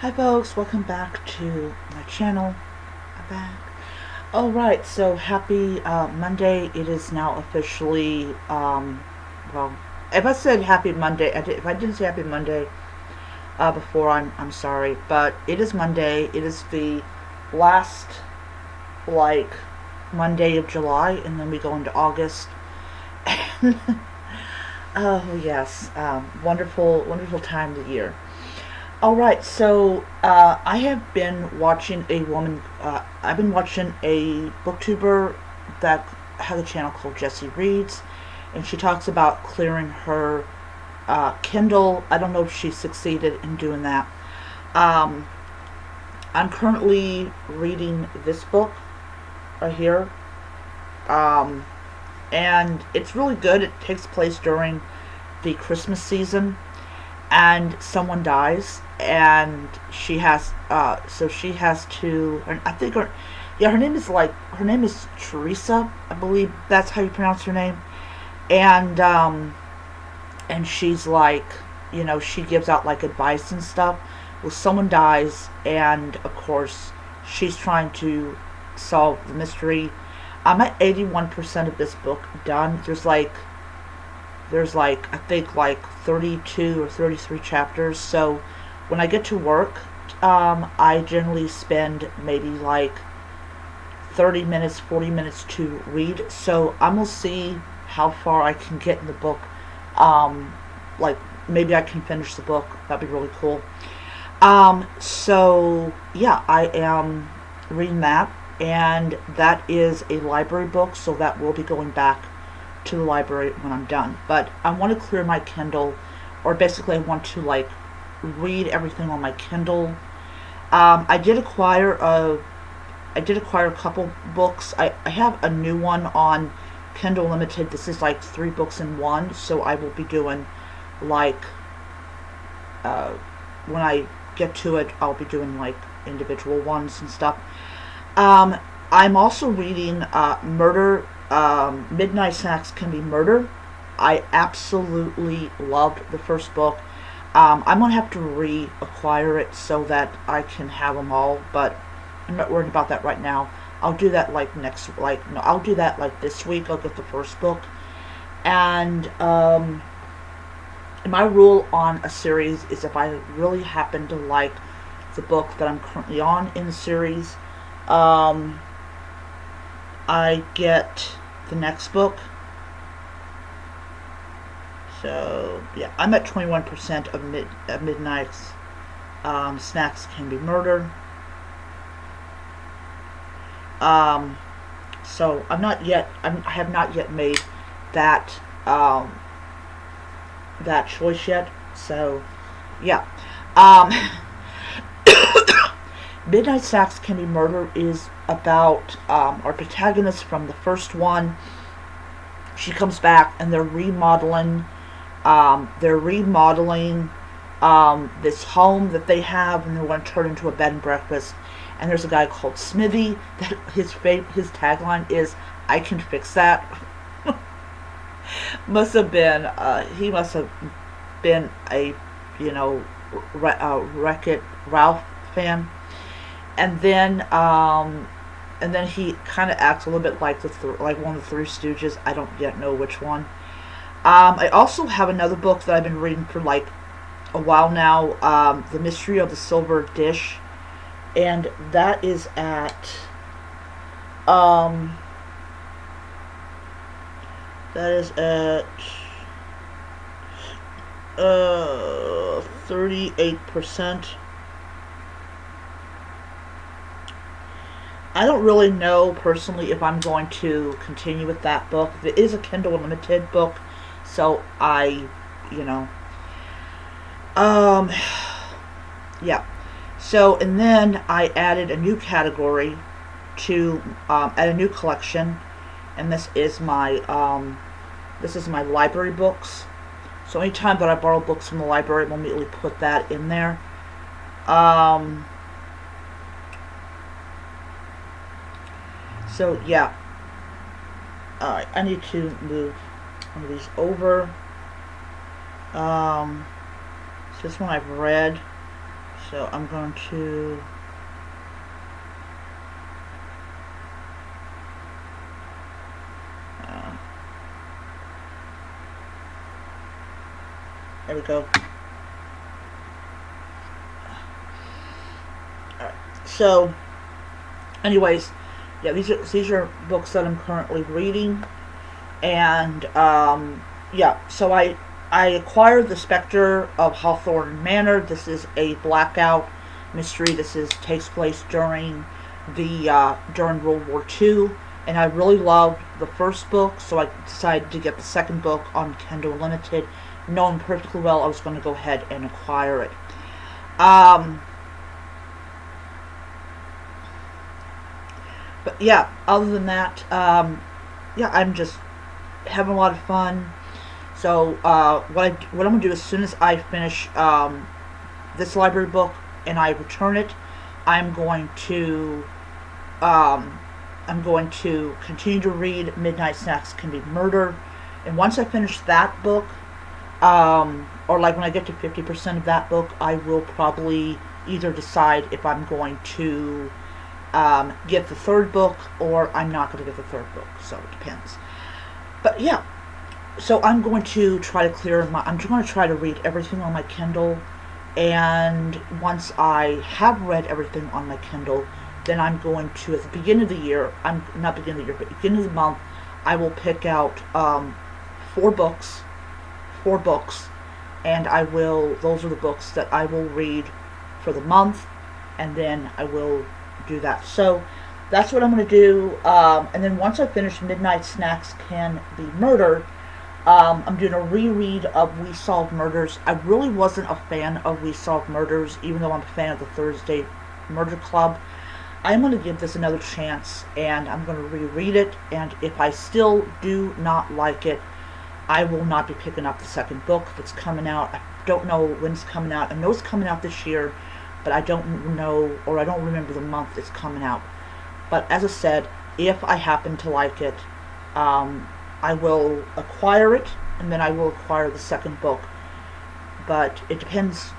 Hi folks, welcome back to my channel. I'm back. Alright, so happy Monday. It is now officially, well, if I said happy Monday, if I didn't say happy Monday before, I'm sorry. But it is Monday. It is the last, like, Monday of July, and then we go into August. Oh yes, wonderful, wonderful time of the year. All right, so I have been watching I've been watching a booktuber that has a channel called Jessie Reads, and she talks about clearing her Kindle. I don't know if she succeeded in doing that. Um, I'm currently reading this book right here, um, and it's really good. It takes place during the Christmas season, and someone dies, and she has to, and I think her name is Teresa, I believe that's how you pronounce her name. And she's like, she gives out like advice and stuff. Well, someone dies, and of course she's trying to solve the mystery. I'm at 81% of this book done. There's I think like 32 or 33 chapters. So when I get to work, I generally spend maybe like 30 minutes, 40 minutes to read. So I'm gonna see how far I can get in the book. Like maybe I can finish the book. That'd be really cool. So yeah, I am reading that, and that is a library book, so that will be going back to the library when I'm done. But I want to clear my Kindle, or basically I want to like read everything on my Kindle. I did acquire a couple books. I have a new one on Kindle Limited. This is like 3 books in one, so I will be doing like when I get to it, I'll be doing like individual ones and stuff. I'm also reading Murder. Midnight Snacks Can Be Murder. I absolutely loved the first book. I'm gonna have to reacquire it so that I can have them all, but I'm not worried about that right now. I'll do that like I'll do that like this week. I'll get the first book, and my rule on a series is if I really happen to like the book that I'm currently on in the series, I get the next book. So yeah, I'm at 21% of Midnight's Snacks Can Be Murder. So I have not yet made that that choice yet. So yeah. Um, Midnight Snacks Can Be Murder is about our protagonist from the first one. She comes back, and they're remodeling. This home that they have, and they want to turn into a bed and breakfast. And there's a guy called Smithy that his tagline is "I can fix that." He must have been a Wreck-It Ralph fan. And then he kind of acts a little bit like like one of the Three Stooges. I don't yet know which one. I also have another book that I've been reading for like a while now, The Mystery of the Silver Dish, and that is at 38%. I don't really know personally if I'm going to continue with that book. It is a Kindle Unlimited book, so um, yeah. So, and then I added a new category to add a new collection, and this is my library books. So anytime that I borrow books from the library, I'll immediately put that in there. So yeah, alright, I need to move one of these over. So this one I've read. So I'm going to there we go. Alright. So anyways, yeah, these are books that I'm currently reading, and yeah, so I acquired The Spectre of Hawthorne Manor. This is a blackout mystery. Takes place during during World War II, and I really loved the first book, so I decided to get the second book on Kindle Unlimited, knowing perfectly well I was going to go ahead and acquire it. But yeah, other than that, yeah, I'm just having a lot of fun. So what I'm gonna do as soon as I finish this library book and I return it, I'm going to um, continue to read Midnight Snacks Can Be Murder, and once I finish that book, or like when I get to 50% of that book, I will probably either decide if I'm going to get the third book or I'm not going to get the third book. So it depends. But yeah, so I'm going to try to I'm going to try to read everything on my Kindle, and once I have read everything on my Kindle, then I'm going to, at the beginning of the year, I'm not beginning of the year, but beginning of the month, I will pick out four books, and those are the books that I will read for the month, and then I will do that. So that's what I'm going to do, and then once I finish Midnight Snacks Can Be Murder, I'm doing a reread of We Solve Murders. I really wasn't a fan of We Solve Murders, even though I'm a fan of the Thursday Murder Club. I'm going to give this another chance, and I'm going to reread it, and if I still do not like it, I will not be picking up the second book that's coming out. I don't know when it's coming out. I know it's coming out this year, but I don't know, or I don't remember the month it's coming out. But as I said, if I happen to like it, I will acquire it, and then I will acquire the second book. But it depends.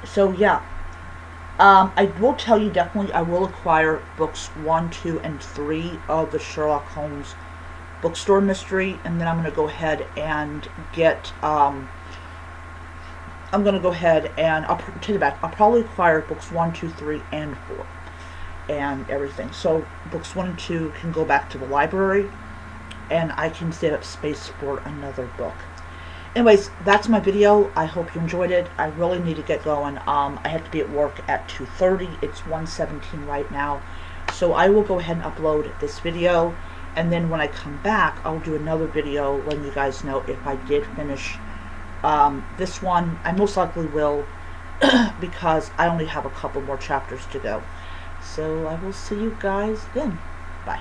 So yeah. I will tell you definitely I will acquire books 1, 2, and 3 of the Sherlock Holmes bookstore mystery, and then I'm going to go ahead and get, I'll take it back, I'll probably acquire books 1, 2, 3, and 4, and everything. So books 1 and 2 can go back to the library, and I can save up space for another book. Anyways, that's my video. I hope you enjoyed it. I really need to get going. I have to be at work at 2:30. It's 1:17 right now. So I will go ahead and upload this video, and then when I come back, I'll do another video letting you guys know if I did finish this one. I most likely will, because I only have a couple more chapters to go. So I will see you guys then. Bye.